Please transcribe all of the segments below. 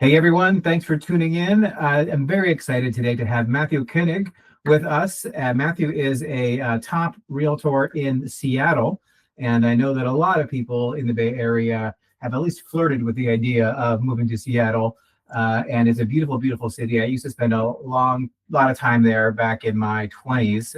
Hey everyone, thanks for tuning in. I'm very excited today to have Matthew Koenig with us. Matthew is a top realtor in Seattle, and I know that a lot of people in the Bay Area have at least flirted with the idea of moving to Seattle. And it's a beautiful, beautiful city. I used to spend a lot of time there back in my 20s,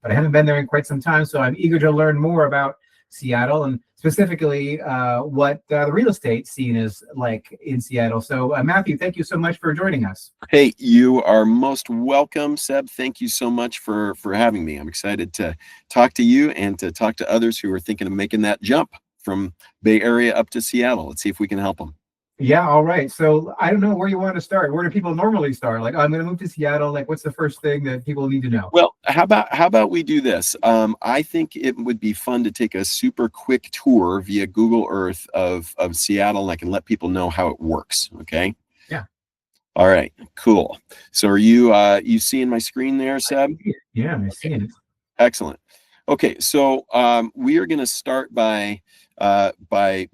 but I haven't been there in quite some time, so I'm eager to learn more about Seattle and specifically what the real estate scene is like in Seattle. So Matthew, thank you so much for joining us. Hey, you are most welcome, Seb. Thank you so much for having me. I'm excited to talk to you and to talk to others who are thinking of making that jump from Bay Area up to Seattle. Let's see if we can help them. Yeah, all right. So I don't know where you want to start. Where do people normally start? Like, I'm going to move to Seattle. Like, what's the first thing that people need to know? Well, how about we do this? I think it would be fun to take a super quick tour via Google Earth of Seattle, and I can let people know how it works. Okay. Yeah. All right. Cool. So are you seeing my screen there, Seb? Yeah, I'm seeing it. Excellent. Okay, so we are going to start by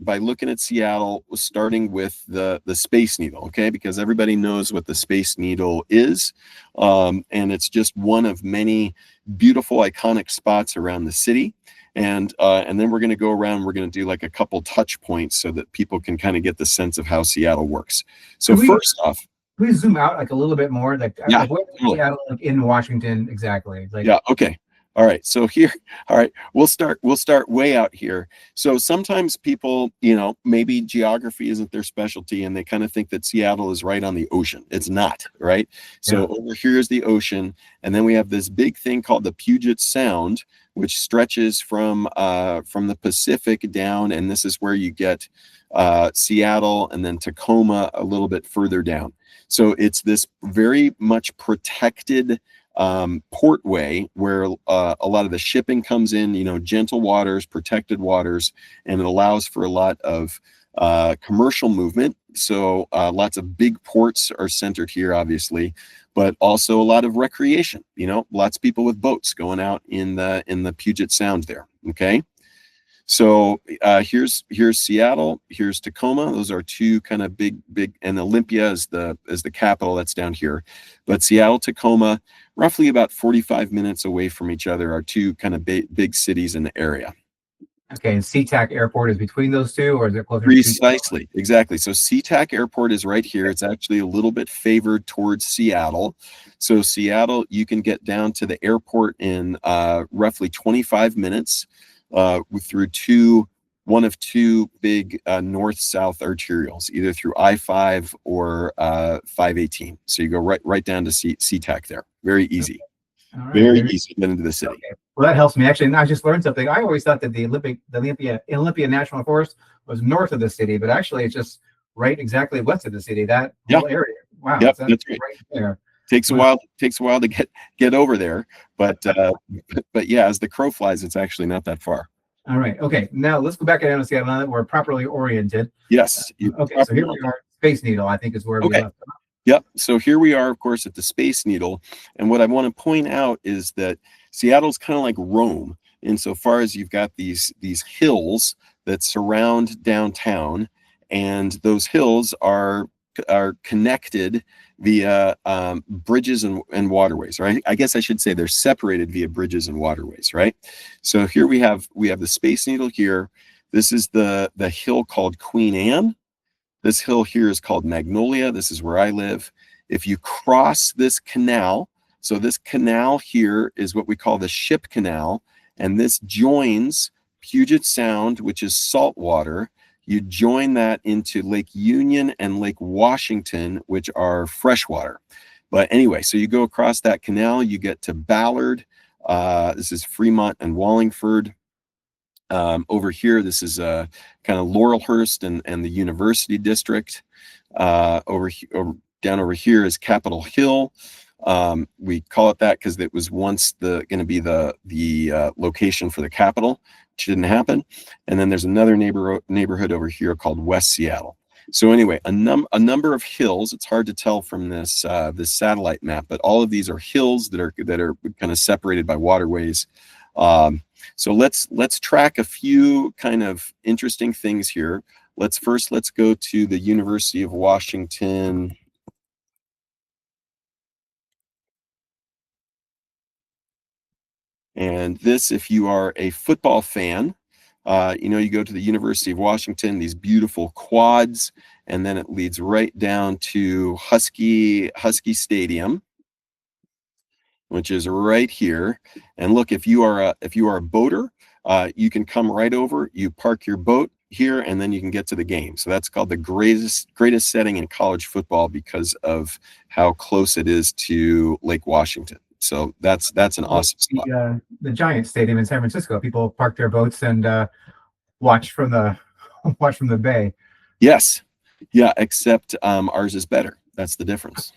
looking at Seattle, starting with the Space Needle, okay? Because everybody knows what the Space Needle is, and it's just one of many beautiful, iconic spots around the city. And then we're going to go around. We're going to do like a couple touch points so that people can kind of get the sense of how Seattle works. So first off, please zoom out like a little bit more. Like, yeah, where is Seattle, like in Washington exactly? Like, yeah, okay. All right, so here, all right, we'll start way out here. So sometimes people, maybe geography isn't their specialty and they kind of think that Seattle is right on the ocean. It's not, right? So over here is the ocean, and then we have this big thing called the Puget Sound, which stretches from the Pacific down, and this is where you get Seattle and then Tacoma a little bit further down. So it's this very much protected portway where a lot of the shipping comes in, gentle waters, protected waters, and it allows for a lot of commercial movement. So lots of big ports are centered here, obviously, but also a lot of recreation, lots of people with boats going out in the Puget Sound there. Okay. So here's Seattle, here's Tacoma. Those are two kind of big, and Olympia is the capital that's down here. But Seattle, Tacoma, roughly about 45 minutes away from each other, are two kind of big cities in the area. Okay, and SeaTac Airport is between those two, or is it closer? Precisely, exactly. So SeaTac Airport is right here. It's actually a little bit favored towards Seattle. So Seattle, you can get down to the airport in roughly 25 minutes. Through one of two big north-south arterials, either through I-5 or 518. So you go right down to SeaTac there. Very easy. Right, very easy to get into the city. Okay. Well, that helps me. Actually, I just learned something. I always thought that the Olympia National Forest was north of the city, but actually it's just right exactly west of the city, that whole area. Wow. Yep, that's right there. Takes a while to get over there, but yeah, as the crow flies, it's actually not that far. All right. Okay. Now let's go back down to Seattle now that we're properly oriented. Yes. Okay. So here we are. Space Needle, I think, is where we left off. Yep. So here we are, of course, at the Space Needle, and what I want to point out is that Seattle's kind of like Rome insofar as you've got these hills that surround downtown, and those hills are connected via bridges and waterways, right? I guess I should say they're separated via bridges and waterways, right? So here we have the Space Needle here. This is the hill called Queen Anne. This hill here is called Magnolia. This is where I live. If you cross this canal, so this canal here is what we call the Ship Canal, and this joins Puget Sound, which is saltwater. You join that into Lake Union and Lake Washington, which are freshwater. But anyway, so you go across that canal, you get to Ballard. This is Fremont and Wallingford. Over here, this is kind of Laurelhurst and the University District. Down over here is Capitol Hill. We call it that because it was once going to be the location for the Capitol, which didn't happen. And then there's another neighborhood over here called West Seattle. So anyway, a number of hills. It's hard to tell from this satellite map, but all of these are hills that are kind of separated by waterways. So let's track a few kind of interesting things here. let's go to the University of Washington. And this, if you are a football fan, you go to the University of Washington, these beautiful quads, and then it leads right down to Husky Stadium, which is right here. And look, if you are a boater, you can come right over, you park your boat here, and then you can get to the game. So that's called the greatest setting in college football because of how close it is to Lake Washington. So that's an awesome spot. The Giant Stadium in San Francisco, people park their boats and watch from the bay. Yes, yeah, except ours is better. That's the difference.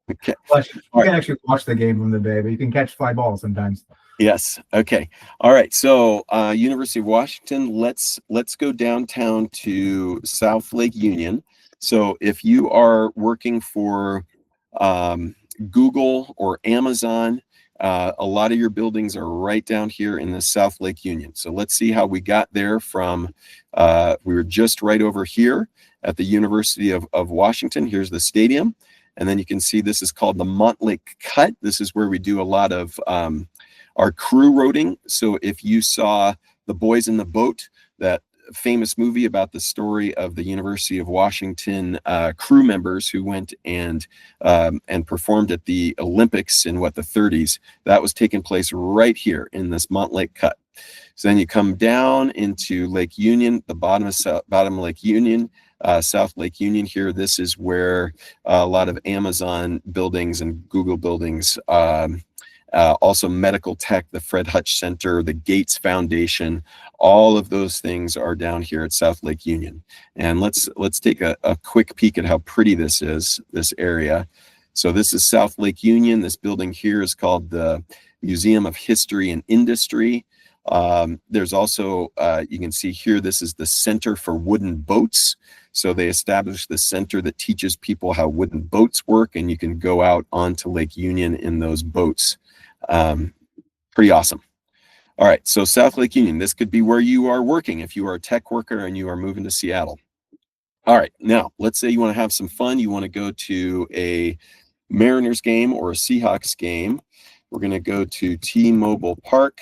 Okay. You can actually watch the game from the bay, but you can catch fly balls sometimes. Yes. Okay. All right. So University of Washington, let's go downtown to South Lake Union. So if you are working for Google or Amazon, a lot of your buildings are right down here in the South Lake Union. So let's see how we got there from, we were just right over here at the University of Washington. Here's the stadium. And then you can see this is called the Montlake Cut. This is where we do a lot of our crew roading. So if you saw The Boys in the Boat, that famous movie about the story of the University of Washington crew members who went and performed at the Olympics in the 30s, that was taking place right here in this Montlake Cut. So then you come down into Lake Union, the bottom of Lake Union, South Lake Union here. This is where a lot of Amazon buildings and Google buildings, also medical tech, the Fred Hutch Center, the Gates Foundation, all of those things are down here at South Lake Union. And let's take a quick peek at how pretty this is, this area. So this is South Lake Union. This building here is called the Museum of History and Industry. There's also, you can see here, this is the Center for Wooden Boats. So they established the center that teaches people how wooden boats work, and you can go out onto Lake Union in those boats. Pretty awesome. All right, so South Lake Union, this could be where you are working if you are a tech worker and you are moving to Seattle. All right, now let's say you want to have some fun. You want to go to a Mariners game or a Seahawks game. We're going to go to T-Mobile Park.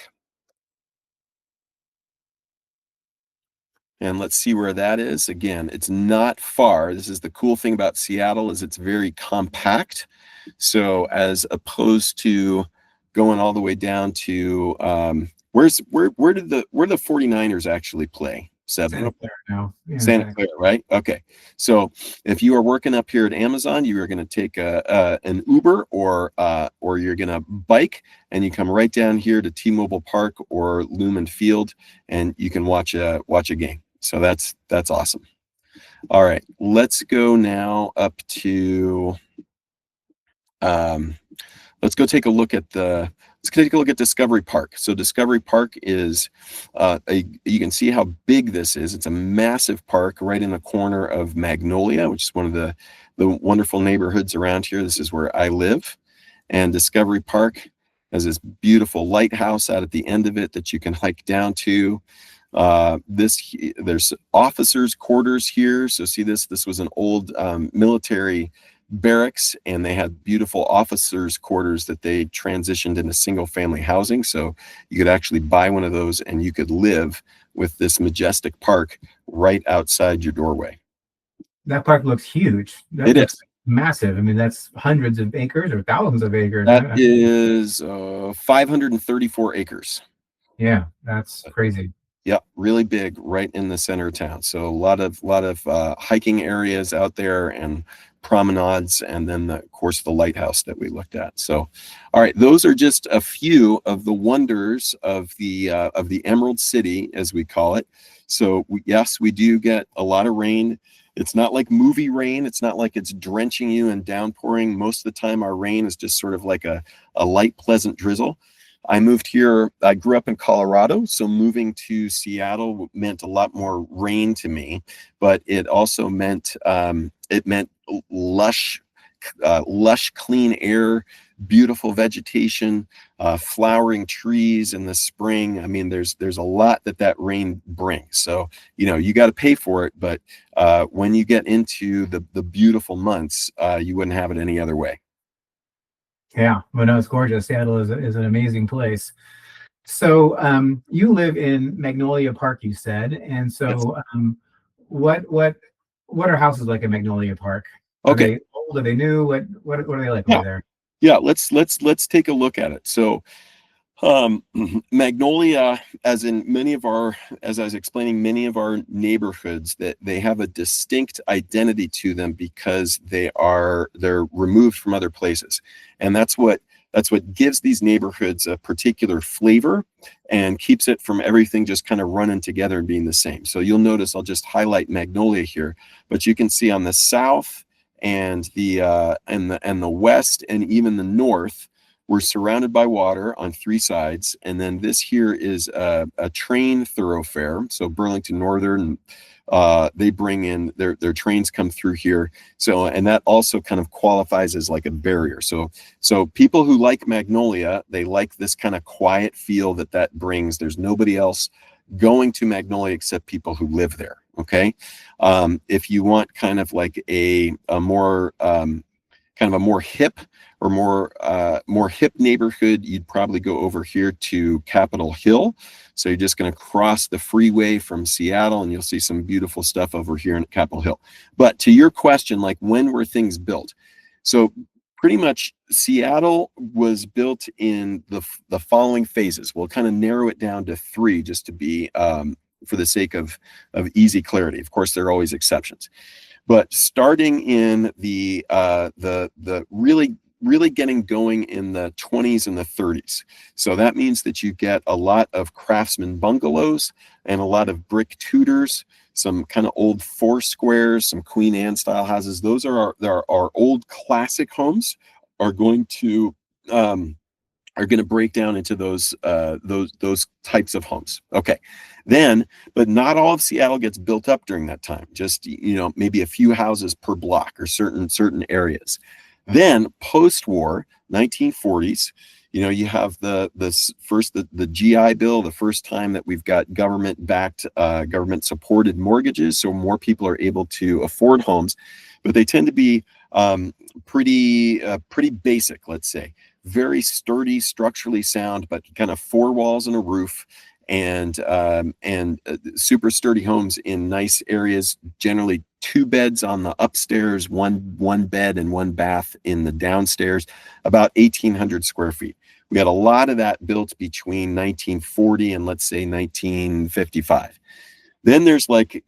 And let's see where that is. Again, it's not far. This is the cool thing about Seattle, is it's very compact. So as opposed to going all the way down to where did the 49ers actually play? Santa Clara now. Yeah, Santa Clara, right? Okay. So if you are working up here at Amazon, you are going to take an Uber or you're going to bike, and you come right down here to T-Mobile Park or Lumen Field, and you can watch a game. So that's awesome. All right, let's go now up to let's go take a look at Discovery Park. So Discovery Park is you can see how big this is. It's a massive park right in the corner of Magnolia, which is one of the wonderful neighborhoods around here. This is where I live. And Discovery Park has this beautiful lighthouse out at the end of it that you can hike down to. There's officers' quarters here. So see this was an old military barracks, and they had beautiful officers' quarters that they transitioned into single family housing. So you could actually buy one of those and you could live with this majestic park right outside your doorway. That park looks huge. It looks massive. I mean, that's hundreds of acres or thousands of acres. That is 534 acres. Yeah, that's crazy. Yeah, really big, right in the center of town. So a lot of hiking areas out there and promenades, and then of course the lighthouse that we looked at. So, all right, those are just a few of the wonders of the Emerald City, as we call it. So yes, we do get a lot of rain. It's not like movie rain. It's not like it's drenching you and downpouring. Most of the time, our rain is just sort of like a light, pleasant drizzle. I moved here, I grew up in Colorado, so moving to Seattle meant a lot more rain to me, but it also meant lush, clean air, beautiful vegetation, flowering trees in the spring. I mean, there's a lot that rain brings. So, you got to pay for it, but when you get into the beautiful months, you wouldn't have it any other way. Yeah, well, no, it's gorgeous. Seattle is an amazing place. So you live in Magnolia Park, you said, and so what are houses like in Magnolia Park? Are Okay. they old? Are they new? What are they like Yeah. over there? Yeah. Let's take a look at it. So Magnolia, as I was explaining, many of our neighborhoods, that they have a distinct identity to them because they're removed from other places. And that's what gives these neighborhoods a particular flavor and keeps it from everything just kind of running together and being the same. So you'll notice I'll just highlight Magnolia here, but you can see on the south and the west and even the north, we're surrounded by water on three sides. And then this here is a train thoroughfare. So Burlington Northern, they bring in their trains come through here. So, and that also kind of qualifies as like a barrier. So people who like Magnolia, they like this kind of quiet feel that brings. There's nobody else going to Magnolia except people who live there. Okay. If you want kind of like a more hip or more hip neighborhood, you'd probably go over here to Capitol Hill. So you're just going to cross the freeway from Seattle and you'll see some beautiful stuff over here in Capitol Hill. But to your question, like when were things built? So pretty much Seattle was built in the following phases. We'll kind of narrow it down to three just to be for the sake of easy clarity. Of course, there are always exceptions. But starting in the really getting going in the 20s and the 30s. So that means that you get a lot of craftsman bungalows and a lot of brick Tudors, some kind of old four squares, some Queen Anne style houses. Those are our old classic homes are going to break down into those types of homes. Okay. Then, but not all of Seattle gets built up during that time. Just, maybe a few houses per block or certain areas. Then post-war, 1940s, you have the GI Bill, the first time that we've got government-backed, government-supported mortgages, so more people are able to afford homes, but they tend to be pretty basic, let's say. Very sturdy, structurally sound, but kind of four walls and a roof, and super sturdy homes in nice areas. Generally, 2 beds on the upstairs, one bed and 1 bath in the downstairs. About 1,800 square feet. We had a lot of that built between 1940 and let's say 1955. Then there's like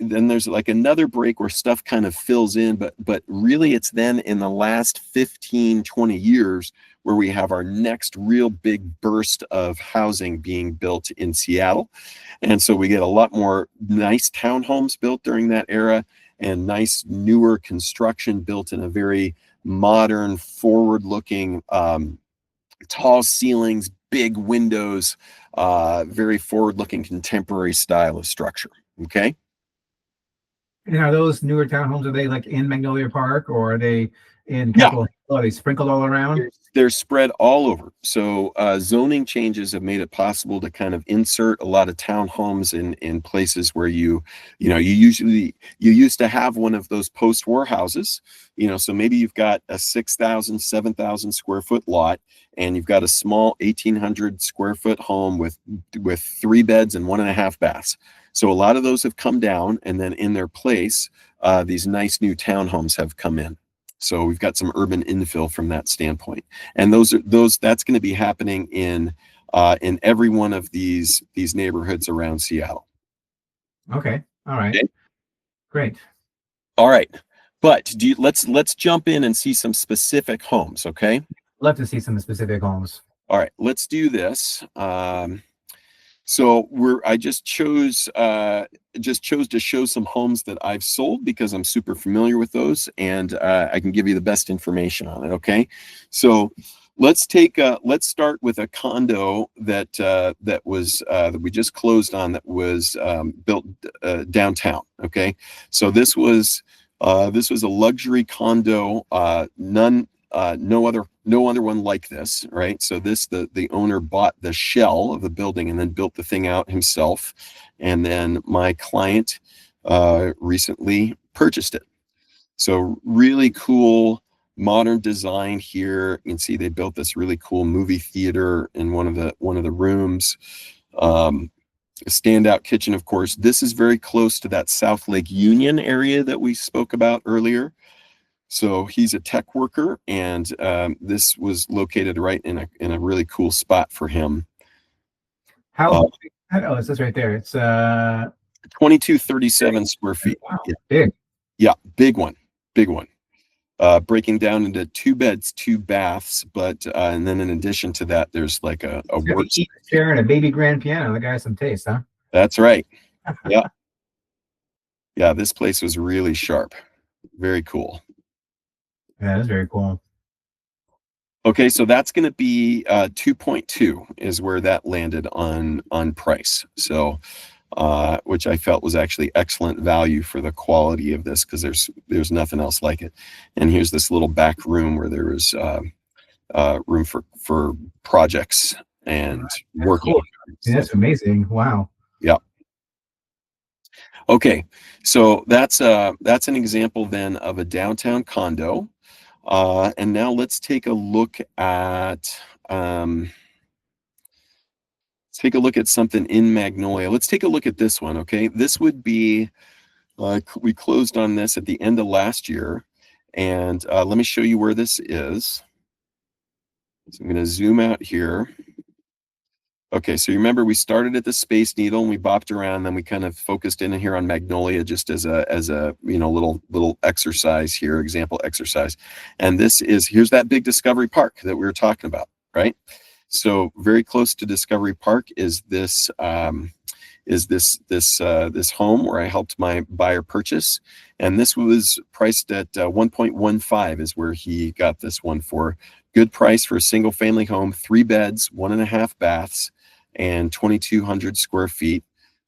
another break where stuff kind of fills in, but really it's then in the last 15, 20 years where we have our next real big burst of housing being built in Seattle. And so we get a lot more nice townhomes built during that era and nice newer construction built in a very modern, forward-looking, tall ceilings, big windows, very forward-looking contemporary style of structure. Okay. And are those newer townhomes, are they like in Magnolia Park or are they in Capitol Hill? Are they sprinkled all around? They're spread all over. So zoning changes have made it possible to kind of insert a lot of townhomes in places where you used to have one of those post-war houses, so maybe you've got a 6,000, 7,000 square foot lot and you've got a small 1,800 square foot home with 3 beds and 1.5 baths. So a lot of those have come down, and then in their place, these nice new townhomes have come in. So we've got some urban infill from that standpoint, and that's going to be happening in every one of these neighborhoods around Seattle. Okay. All right. Okay. Great. All right, but let's jump in and see some specific homes. Okay. Love to see some specific homes. All right, let's do this. So I just chose to show some homes that I've sold because I'm super familiar with those, and I can give you the best information on it. Okay, so let's start with a condo that we just closed on that was built downtown. Okay, so this was a luxury condo, none no other one like this, right? So the owner bought the shell of the building and then built the thing out himself, and then my client recently purchased it. So really cool modern design here. You can see they built this really cool movie theater in one of the rooms. A standout kitchen, of course. This is very close to that South Lake Union area that we spoke about earlier. So he's a tech worker, and this was located right in a really cool spot for him. How? Oh, it says right there. It's 2237 square feet. Wow, yeah. big. Yeah, big one. Breaking down into 2 beds, 2 baths, but and then in addition to that, there's like a work chair and a baby grand piano. The guy has some taste, huh? That's right. Yeah. Yeah, this place was really sharp. Very cool. Yeah, that's very cool. Okay, so that's going to be 2.2 is where that landed on price. So which I felt was actually excellent value for the quality of this, because there's nothing else like it. And here's this little back room where there was room for projects and work. Cool. That's amazing. Wow. Yeah. Okay, so that's an example then of a downtown condo, and now let's take a look at something in Magnolia. Let's take a look at this one, okay? This would be, we closed on this at the end of last year, and let me show you where this is. So I'm going to zoom out here. Okay, so you remember we started at the Space Needle and we bopped around, then we kind of focused in here on Magnolia just as a little exercise here, example exercise. And here's that big Discovery Park that we were talking about, right? So very close to Discovery Park is this home where I helped my buyer purchase, and this was priced at 1.15 is where he got this one for. Good price for a single family home, 3 beds, 1.5 baths, and 2,200 square feet,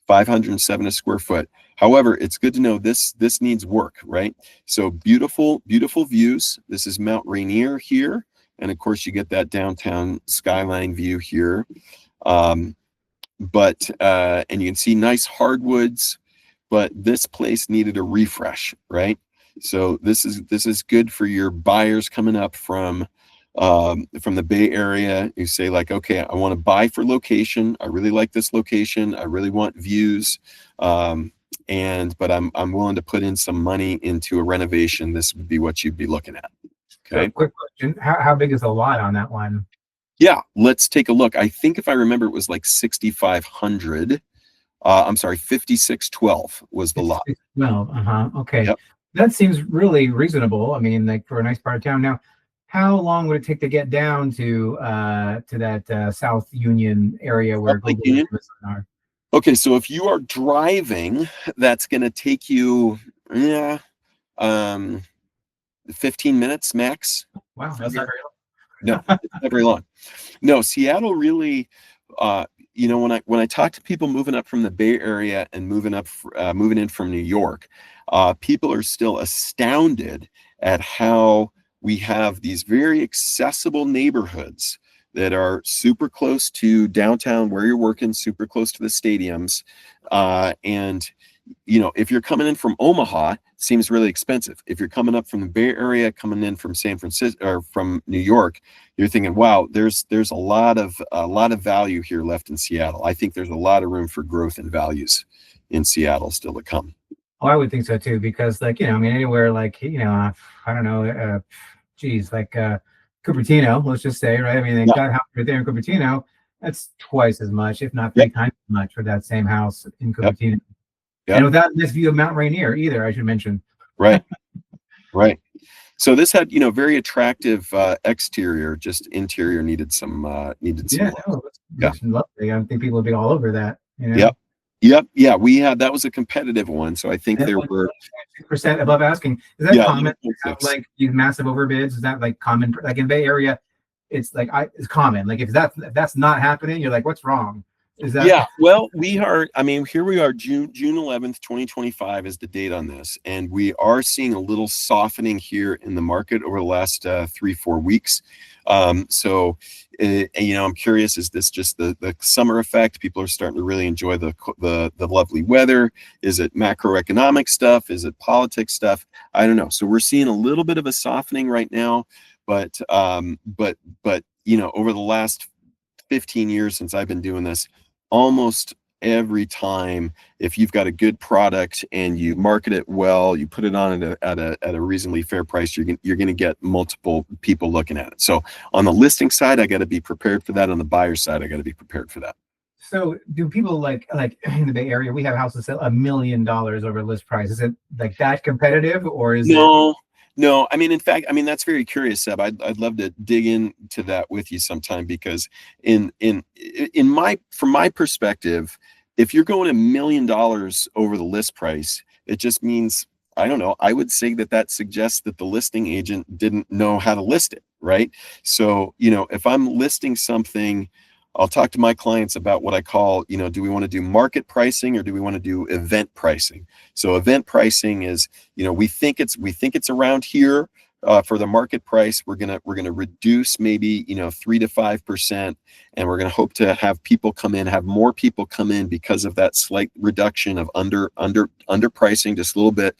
507 a square foot. However, it's good to know this needs work, right? So beautiful views. This is Mount Rainier here. And of course, you get that downtown skyline view here. And you can see nice hardwoods, but this place needed a refresh, right? So this is good for your buyers coming up from the Bay Area. You say like, okay, I want to buy for location. I really like this location. I really want views. But I'm willing to put in some money into a renovation. This would be what you'd be looking at. Okay. So quick question. How big is the lot on that one? Yeah, let's take a look. I think if I remember, it was like 6,500. I'm sorry, 5612 was the lot. 12. Okay. Yep. That seems really reasonable. I mean, like for a nice part of town. Now, how long would it take to get down to that South Union area where Google and Amazon are? Okay, so if you are driving, that's going to take you 15 minutes max. Wow, that's not very long. No, it's not very long. No, Seattle really, when I talk to people moving up from the Bay Area and moving in from New York, people are still astounded at how we have these very accessible neighborhoods that are super close to downtown where you're working, super close to the stadiums. And if you're coming in from Omaha, it seems really expensive. If you're coming up from the Bay Area, coming in from San Francisco or from New York, you're thinking, wow, there's a lot of value here left in Seattle. I think there's a lot of room for growth and values in Seattle still to come. Oh, I would think so too, because anywhere like, I don't know, like Cupertino, let's just say, right? I mean, they got a house right there in Cupertino. That's twice as much, if not 3 times as much for that same house in Cupertino. Yep. And without this view of Mount Rainier either, I should mention. Right. So this had, very attractive exterior, just interior needed some love. Lovely. I think people would be all over that. Yep. Yeah, that was a competitive one. So I think there were 6% above asking. Is that common? Like these massive overbids? Is that like common? Like in Bay Area, it's like it's common. Like if that's not happening, you're like, what's wrong? Is that? Yeah, well, we are, I mean, here we are, June 11th, 2025 is the date on this, and we are seeing a little softening here in the market over the last 3-4 weeks. So, you know, I'm curious, is this just the summer effect? People are starting to really enjoy the lovely weather. Is it macroeconomic stuff? Is it politics stuff? I don't know. So we're seeing a little bit of a softening right now, but you know, over the last 15 years since I've been doing this, almost every time, if you've got a good product and you market it well, you put it on at a reasonably fair price, you're going to get multiple people looking at it. So on the listing side, I got to be prepared for that. On the buyer side, I got to be prepared for that. So do people like in the Bay Area, we have houses sell $1 million over list price. Is it like that competitive, or is it? No, I mean, in fact, I mean, that's very curious, Seb. I'd love to dig into that with you sometime, because from my perspective, if you're going $1 million over the list price, it just means, I don't know, I would say that suggests that the listing agent didn't know how to list it, right? So, you know, if I'm listing something, I'll talk to my clients about what I call, you know, do we want to do market pricing or do we want to do event pricing? So event pricing is, you know, we think it's around here for the market price. We're gonna reduce maybe, you know, 3 to 5%, and we're gonna hope to have more people come in because of that slight reduction of under pricing just a little bit.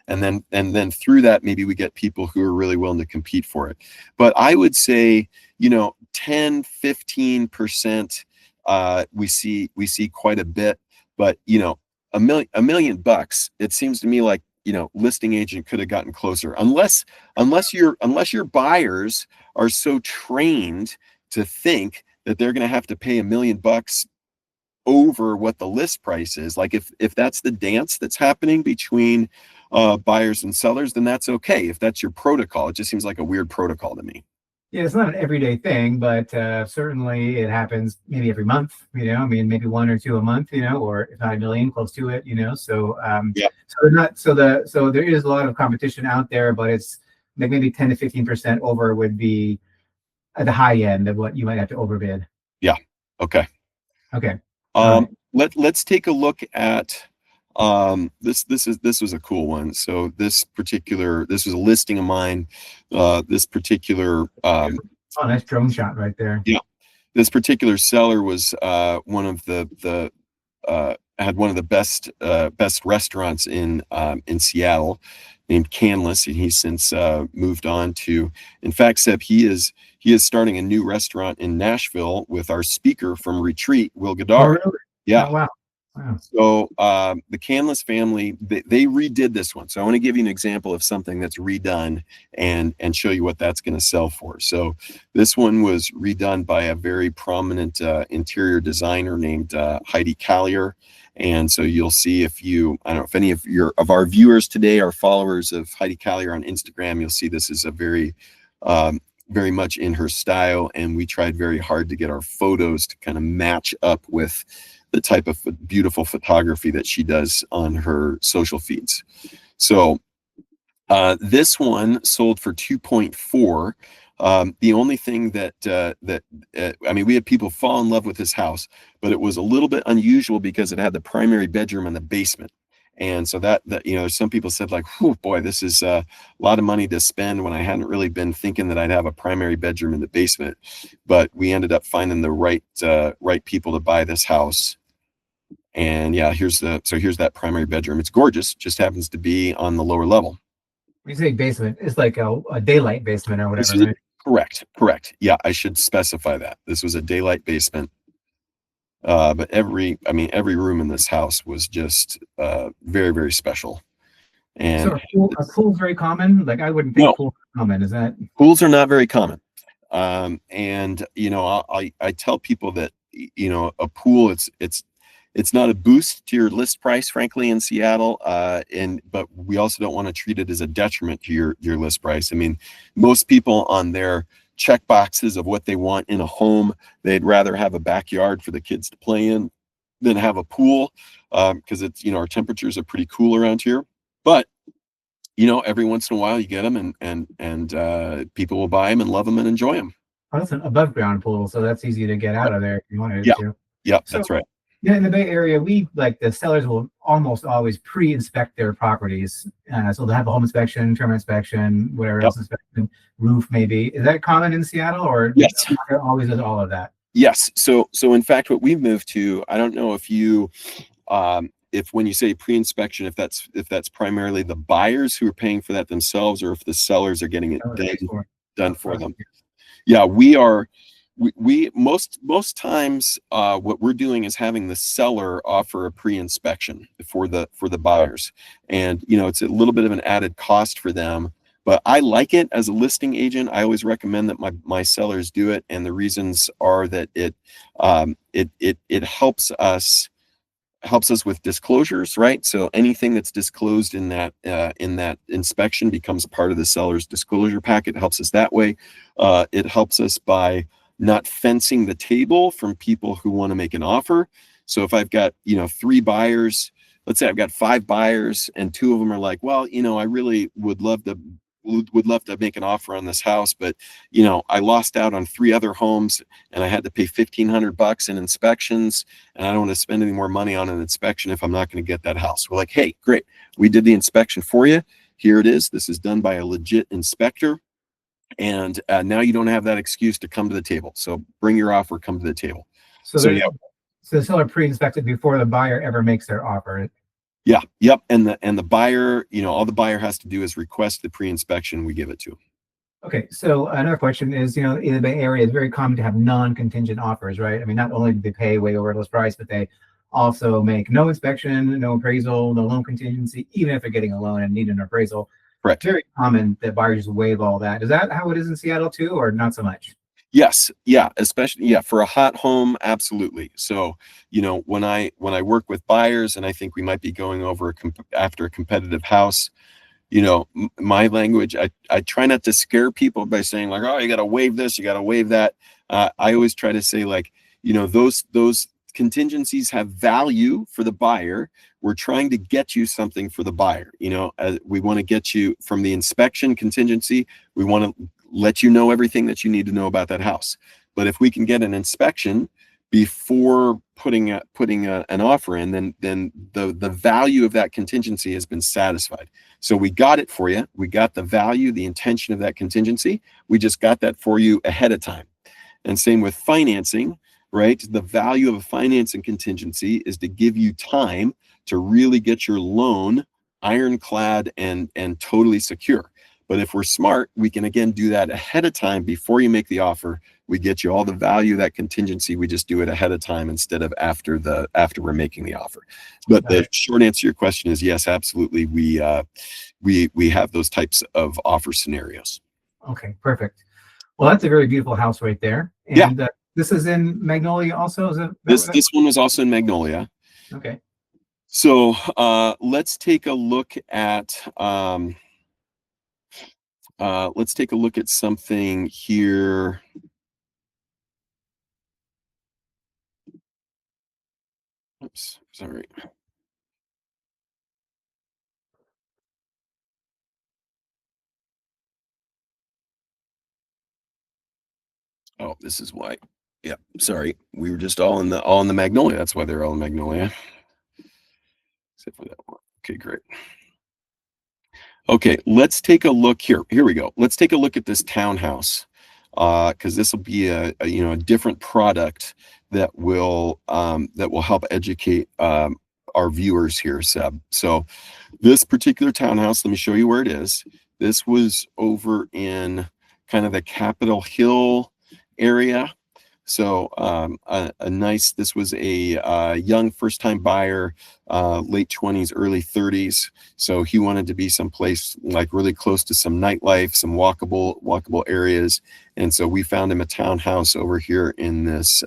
And then through that, maybe we get people who are really willing to compete for it. But I would say, you know, 10-15% we see quite a bit. But, you know, $1 million, it seems to me like, you know, listing agent could have gotten closer, unless your buyers are so trained to think that they're going to have to pay $1 million over what the list price is. Like if that's the dance that's happening between buyers and sellers, then that's okay. If that's your protocol, it just seems like a weird protocol to me. Yeah, it's not an everyday thing, but certainly it happens maybe every month. You know, I mean, maybe 1 or 2 a month. You know, or if not $1 million, close to it. You know, so Yeah. so they're not so there is a lot of competition out there, but it's maybe 10 to 15% over would be at the high end of what you might have to overbid. Yeah. Okay. Okay. Let's take a look at this was a cool one. So this was a listing of mine. This particular Oh, nice drone shot right there. Yeah, this particular seller was one of the had one of the best restaurants in Seattle, named Canlis, and he's since moved on to, in fact, Seb, he is starting a new restaurant in Nashville with our speaker from Retreat, Will Goddard. Oh, really? Yeah. Oh, wow. Wow. So the Canlis family, they redid this one. So I want to give you an example of something that's redone and show you what that's going to sell for. So this one was redone by a very prominent interior designer named Heidi Collier. And so you'll see, I don't know if any of our viewers today are followers of Heidi Collier on Instagram, you'll see this is a very much in her style. And we tried very hard to get our photos to kind of match up with the type of beautiful photography that she does on her social feeds. So this one sold for 2.4. The only thing I mean, we had people fall in love with this house, but it was a little bit unusual because it had the primary bedroom in the basement. And so that you know, some people said like, "Whew, boy, this is a lot of money to spend," when I hadn't really been thinking that I'd have a primary bedroom in the basement. But we ended up finding the right people to buy this house. And yeah, here's that primary bedroom. It's gorgeous, just happens to be on the lower level. When you say basement, it's like a daylight basement or whatever, right? Correct. Yeah, I should specify that. This was a daylight basement. But every room in this house was just very, very special. And so a pool's very common? Like, I wouldn't think pools are common. Is that? Pools are not very common. And you know, I tell people that, you know, a pool, it's not a boost to your list price, frankly, in Seattle. But we also don't want to treat it as a detriment to your list price. I mean, most people on their check boxes of what they want in a home, they'd rather have a backyard for the kids to play in than have a pool, because it's, you know, our temperatures are pretty cool around here. But you know, every once in a while you get them, and people will buy them and love them and enjoy them. Oh, that's an above ground pool, so that's easy to get out of there if you wanted to. Yeah, that's right. Yeah, in the Bay Area, we like the sellers will almost always pre-inspect their properties. So they'll have a home inspection, termite inspection, whatever Yep. else inspection, roof maybe. Is that common in Seattle, or Yes. always does all of that? Yes. So in fact, what we've moved to, I don't know if you, if when you say pre-inspection, if that's primarily the buyers who are paying for that themselves, or if the sellers are getting it done for them. Yeah, we most times what we're doing is having the seller offer a pre-inspection for the buyers, and it's a little bit of an added cost for them, but I like it as a listing agent. I always recommend that my sellers do it, and the reasons are that it helps us with disclosures, right? So anything that's disclosed in that inspection becomes part of the seller's disclosure packet. It helps us that way. It helps us by not fencing the table from people who want to make an offer. So if I've got 3 buyers, let's say I've got 5 buyers, and 2 of them are like, well, I really would love to make an offer on this house, but I lost out on 3 other homes, and I had to pay $1,500 in inspections, and I don't want to spend any more money on an inspection if I'm not going to get that house. We're like, hey, great, we did the inspection for you. Here it is. This is done by a legit inspector, and now you don't have that excuse to come to the table. So bring your offer, come to the table. So the seller pre-inspects it before the buyer ever makes their offer. Yeah. Yep. And the buyer, all the buyer has to do is request the pre-inspection. We give it to them. Okay. So another question is, in the Bay Area, it's very common to have non-contingent offers, right? I mean, not only do they pay way over list price, but they also make no inspection, no appraisal, no loan contingency, even if they're getting a loan and need an appraisal. Correct. Very common that buyers just waive all that. Is that how it is in Seattle too, or not so much? Yes. Yeah. Especially, for a hot home. Absolutely. So, when I work with buyers, and I think we might be going over after a competitive house, my language, I try not to scare people by saying like, oh, you got to waive this, you got to waive that. I always try to say like, those contingencies have value for the buyer. We're trying to get you something for the buyer. We want to get you from the inspection contingency. We want to let you know everything that you need to know about that house. But if we can get an inspection before putting an offer in, then the value of that contingency has been satisfied. So we got it for you. We got the value, the intention of that contingency. We just got that for you ahead of time. And same with financing, right? The value of a financing contingency is to give you time to really get your loan ironclad and totally secure. But if we're smart, we can again do that ahead of time before you make the offer. We get you all the value of that contingency. We just do it ahead of time instead of after we're making the offer. But the short answer to your question is yes, absolutely. We have those types of offer scenarios. Okay, perfect. Well, that's a very beautiful house right there. And this is in Magnolia also? Is it this one was also in Magnolia. Okay. So let's take a look at something here. Oops, sorry. Oh, this is why. Yeah, sorry. We were just all in the Magnolia. That's why they're all in Magnolia. Except for that one. Okay, great. Okay, let's take a look here. Here we go. Let's take a look at this townhouse, because this will be a different product that will help educate our viewers here, Seb. So this particular townhouse, let me show you where it is. This was over in kind of the Capitol Hill area. So this was a young first-time buyer, late 20s, early 30s. So he wanted to be someplace like really close to some nightlife, some walkable areas. And so we found him a townhouse over here in this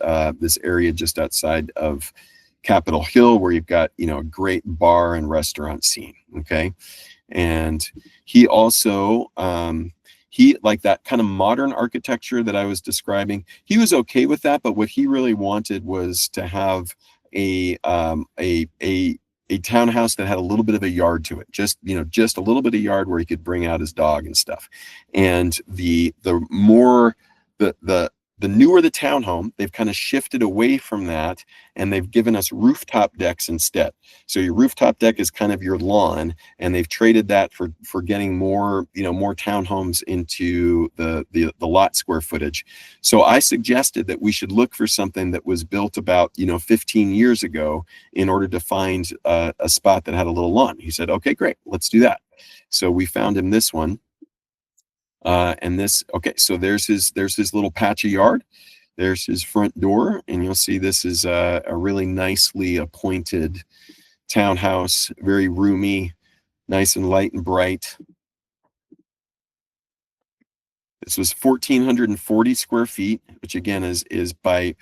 area just outside of Capitol Hill, where you've got a great bar and restaurant scene. Okay, and he also he like that kind of modern architecture that I was describing. He was okay with that, but what he really wanted was to have a townhouse that had a little bit of a yard to it, just a little bit of yard where he could bring out his dog and stuff. And the the newer the townhome, they've kind of shifted away from that, and they've given us rooftop decks instead. So your rooftop deck is kind of your lawn, and they've traded that for getting more, more townhomes into the lot square footage. So I suggested that we should look for something that was built about 15 years ago in order to find a spot that had a little lawn. He said, okay, great, let's do that. So we found him this one. And this, okay, so there's his little patch of yard. There's his front door, and you'll see this is a really nicely appointed townhouse, very roomy, nice and light and bright. This was 1,440 square feet, which again is by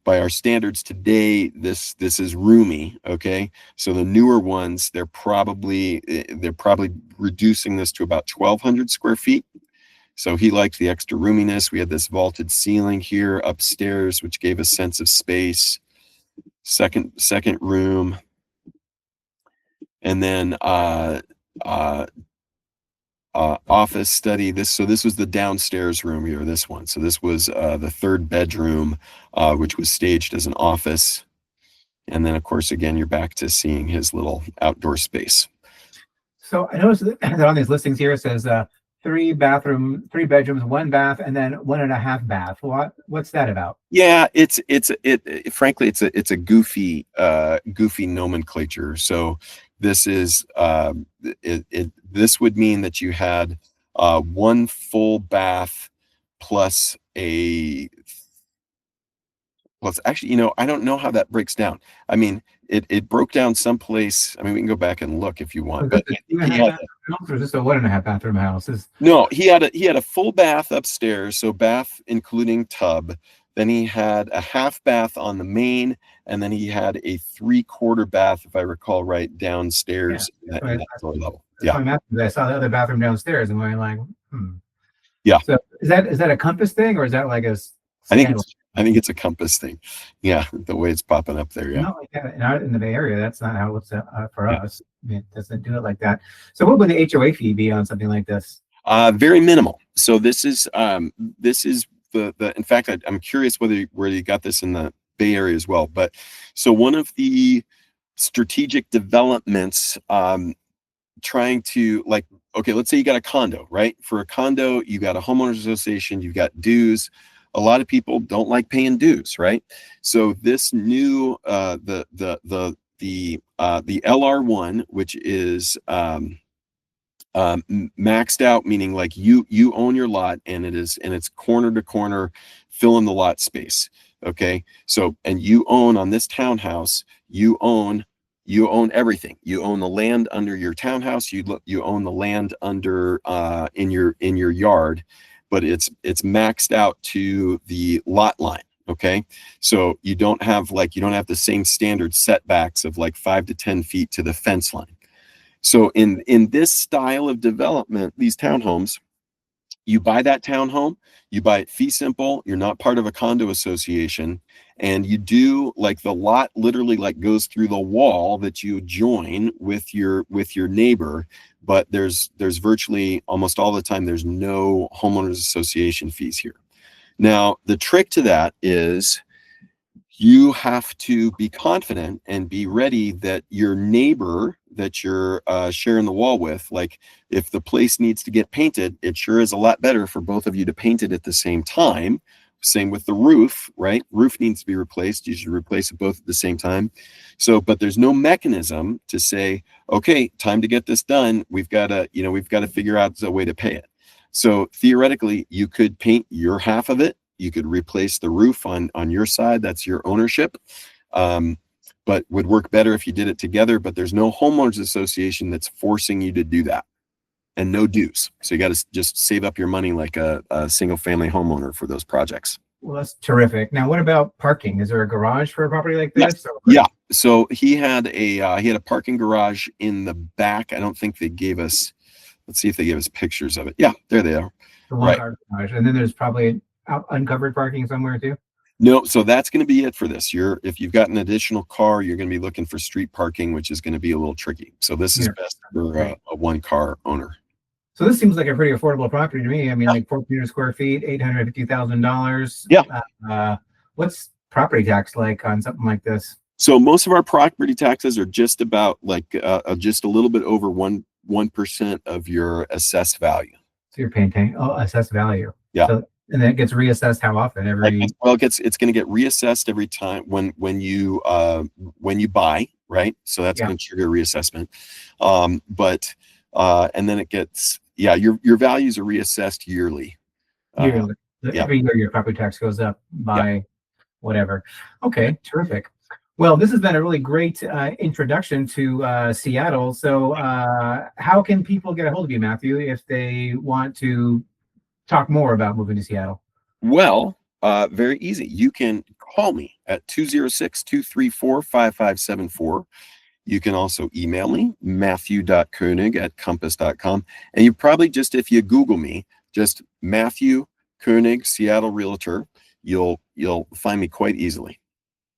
our standards today, this is roomy. Okay, so the newer ones, they're probably reducing this to about 1,200 square feet. So he liked the extra roominess. We had this vaulted ceiling here upstairs, which gave a sense of space. Second room, and then office study. This was the downstairs room here. This one. So this was the third bedroom, which was staged as an office. And then, of course, again, you're back to seeing his little outdoor space. So I noticed that on these listings here it says 3 bedrooms, 1 bath, and then 1.5 bath. What's that about? Yeah, frankly, it's a goofy nomenclature. So this is this would mean that you had 1 full bath plus actually, I don't know how that breaks down. I mean, it broke down someplace. I mean, we can go back and look if you want. But he had or just a 1.5 bathroom house? No, he had a full bath upstairs, so bath including tub. Then he had a half bath on the main, and then he had a 3/4 bath, if I recall right, downstairs in that floor level. Yeah, I saw the other bathroom downstairs, and I'm like, Yeah. So is that a compass thing, or is that like a? I think it's a compass thing. Yeah, the way it's popping up there. Yeah. Not like that. Not in the Bay Area. That's not how it's for us. I mean, it doesn't do it like that. So what would the HOA fee be on something like this? Very minimal. So this is the. In fact, I'm curious where you got this in the Bay Area as well. But so one of the strategic developments, trying to okay, let's say you got a condo, right? For a condo, you got a homeowners association, you've got dues. A lot of people don't like paying dues, right? So this new the LR1, which is maxed out, meaning like you own your lot, and it's corner to corner, fill in the lot space. Okay, so and you own on this townhouse, you own everything. You own the land under your townhouse. You own the land under in your yard. But it's maxed out to the lot line. Okay, so you don't have the same standard setbacks of like 5 to 10 feet to the fence line. So in this style of development, these townhomes, you buy that townhome, you buy it fee simple. You're not part of a condo association, and you do the lot literally goes through the wall that you join with your neighbor. But there's virtually almost all the time there's no homeowners association fees here. Now the trick to that is you have to be confident and be ready that your neighbor that you're sharing the wall with, if the place needs to get painted, it sure is a lot better for both of you to paint it at the same time. Same with the roof, right? Roof needs to be replaced. You should replace it both at the same time. So, but there's no mechanism to say, okay, time to get this done. We've got to figure out a way to pay it. So theoretically, you could paint your half of it. You could replace the roof on your side. That's your ownership. But would work better if you did it together. But there's no homeowners association that's forcing you to do that, and no dues. So you got to just save up your money like a single family homeowner for those projects. Well, that's terrific. Now, what about parking? Is there a garage for a property like this? Yeah. So he had a parking garage in the back. I don't think they gave us. Let's see if they gave us pictures of it. Yeah, there they are. The one-car garage, and then there's probably uncovered parking somewhere too. No, so that's going to be it for this. If you've got an additional car, you're going to be looking for street parking, which is going to be a little tricky. So this is best for a one-car owner. So this seems like a pretty affordable property to me. I mean, like 1,400 square feet, $850,000. Yeah. What's property tax like on something like this? So most of our property taxes are just about like just a little bit over 1% of your assessed value. So you're paying assessed value. Yeah. So, and then it gets reassessed how often? Well, it's going to get reassessed every time when you buy, right? So that's going to trigger reassessment. And then it gets, your values are reassessed yearly. Yearly. Every year your property tax goes up by whatever. Okay, terrific. Well, this has been a really great introduction to Seattle. So how can people get a hold of you, Matthew, if they want to talk more about moving to Seattle? Well, very easy. You can call me at 206-234-5574. You can also email me, matthew.koenig@compass.com. And you probably just, if you Google me, just Matthew Koenig, Seattle Realtor, you'll find me quite easily.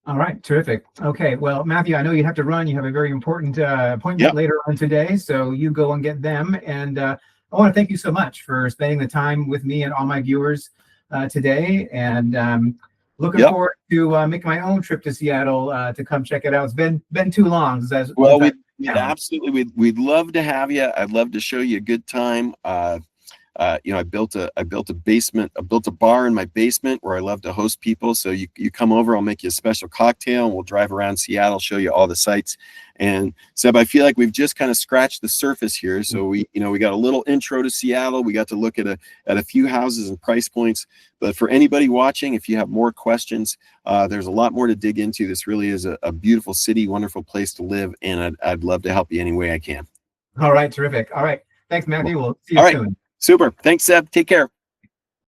All right, terrific. Okay, well, Matthew, I know you have to run. You have a very important appointment later on today, so you go and get them. And I want to thank you so much for spending the time with me and all my viewers today. And looking forward to making my own trip to Seattle to come check it out. It's been too long. We'd love to have you. I'd love to show you a good time. I built a bar in my basement where I love to host people. So you come over, I'll make you a special cocktail and we'll drive around Seattle, show you all the sights. And Seb, I feel like we've just kind of scratched the surface here. So we got a little intro to Seattle. We got to look at a few houses and price points. But for anybody watching, if you have more questions, there's a lot more to dig into. This really is a beautiful city, wonderful place to live. And I'd love to help you any way I can. All right, terrific. All right. Thanks, Matthew. We'll see you soon. Super. Thanks, Seb. Take care.